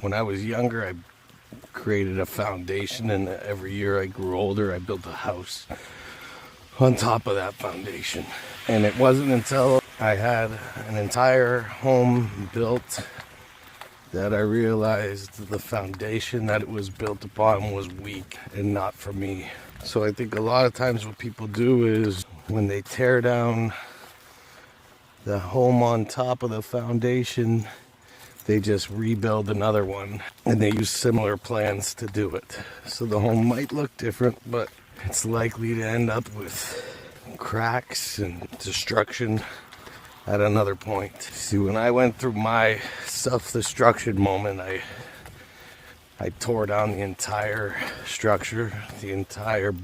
When I was younger, I created a foundation, and every year I grew older, I built a house on top of that foundation. And it wasn't until I had an entire home built that I realized the foundation that it was built upon was weak and not for me. So I think a lot of times what people do is when they tear down the home on top of the foundation, they just rebuild another one, and they use similar plans to do it. So the home might look different, but it's likely to end up with cracks and destruction at another point. See, when I went through my self-destruction moment, I tore down the entire structure, the entire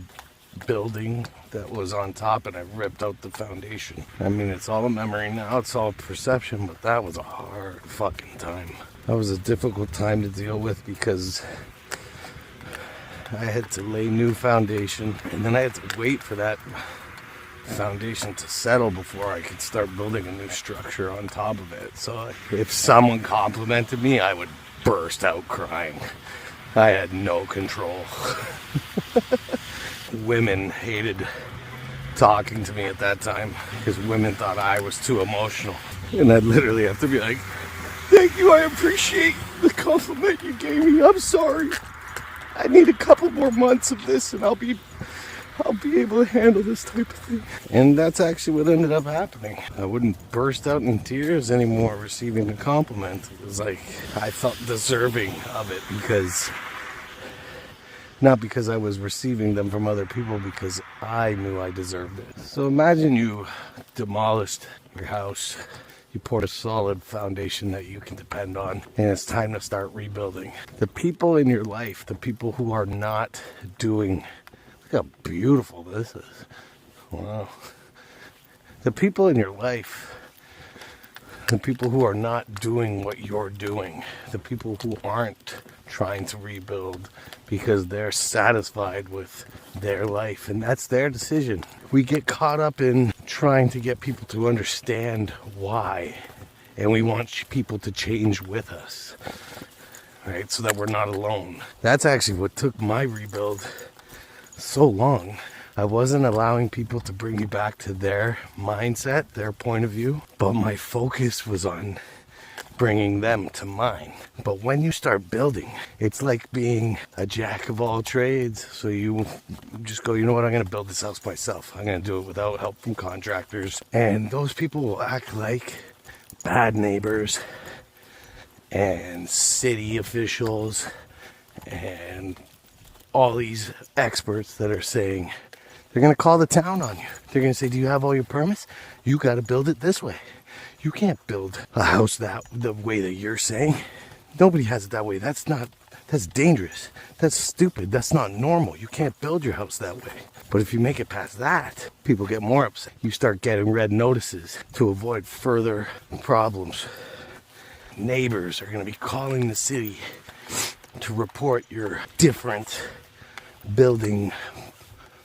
building that was on top, and I ripped out the foundation. I mean, it's all a memory now, it's all perception, but that was a hard fucking time. That was a difficult time to deal with because I had to lay new foundation, and then I had to wait for that foundation to settle before I could start building a new structure on top of it. So if someone complimented me, I would burst out crying. I had no control. Women hated talking to me at that time because women thought I was too emotional. And I'd literally have to be like, thank you, I appreciate the compliment you gave me. I'm sorry. I need a couple more months of this and I'll be able to handle this type of thing. And that's actually what ended up happening. I wouldn't burst out in tears anymore receiving a compliment. It was like I felt deserving of it not because I was receiving them from other people, because I knew I deserved it. So imagine you demolished your house, you poured a solid foundation that you can depend on, and it's time to start rebuilding. The people in your life, the people who are not doing, look how beautiful this is. Wow. The people in your life, the people who are not doing what you're doing, the people who aren't trying to rebuild because they're satisfied with their life, and that's their decision. We get caught up in trying to get people to understand why, and we want people to change with us, right? So that we're not alone. That's actually what took my rebuild so long. I wasn't allowing people to bring me back to their mindset, their point of view, but my focus was on bringing them to mine. But when you start building, it's like being a jack of all trades. So you just go, you know what, I'm going to build this house myself. I'm going to do it without help from contractors. And those people will act like bad neighbors and city officials and all these experts that are saying, they're going to call the town on you. They're going to say, do you have all your permits? You got to build it this way. You can't build a house the way that you're saying. Nobody has it that way. That's dangerous. That's stupid. That's not normal. You can't build your house that way. But if you make it past that, people get more upset. You start getting red notices to avoid further problems. Neighbors are going to be calling the city to report your different building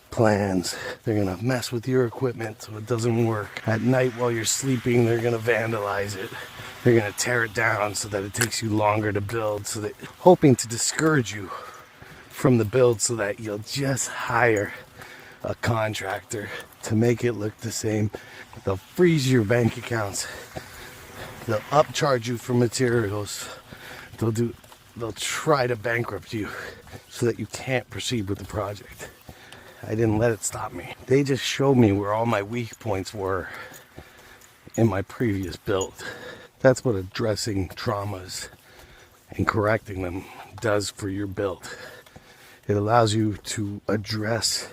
plans. They're gonna mess with your equipment so it doesn't work. At night while you're sleeping, they're gonna vandalize it. They're gonna tear it down so that it takes you longer to build, so that hoping to discourage you from the build so that you'll just hire a contractor to make it look the same. They'll freeze your bank accounts. They'll upcharge you for materials. They'll try to bankrupt you so that you can't proceed with the project. I didn't let it stop me. They just showed me where all my weak points were in my previous build. That's what addressing traumas and correcting them does for your build. It allows you to address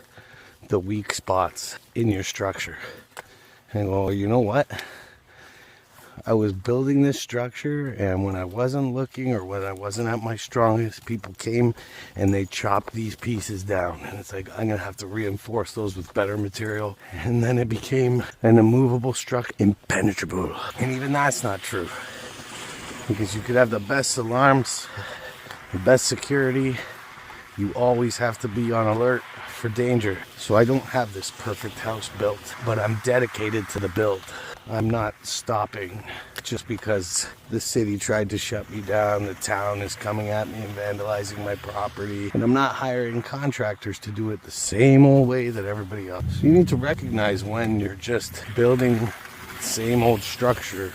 the weak spots in your structure. And go, you know what? I was building this structure, and when I wasn't looking or when I wasn't at my strongest, people came and they chopped these pieces down. And it's like, I'm going to have to reinforce those with better material. And then it became an immovable structure, impenetrable. And even that's not true. Because you could have the best alarms, the best security. You always have to be on alert for danger. So I don't have this perfect house built, but I'm dedicated to the build. I'm not stopping just because the city tried to shut me down, the town is coming at me and vandalizing my property, and I'm not hiring contractors to do it the same old way that everybody else. So you need to recognize when you're just building the same old structure.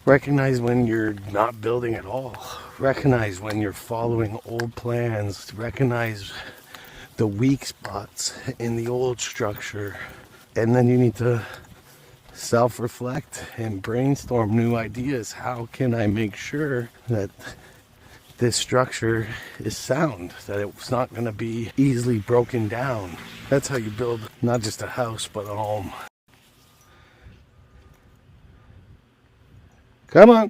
Recognize when you're not building at all. Recognize when you're following old plans. Recognize the weak spots in the old structure. And then you need to self-reflect and brainstorm new ideas. How can I make sure that this structure is sound, that it's not going to be easily broken down? That's how you build not just a house, but a home. Come on.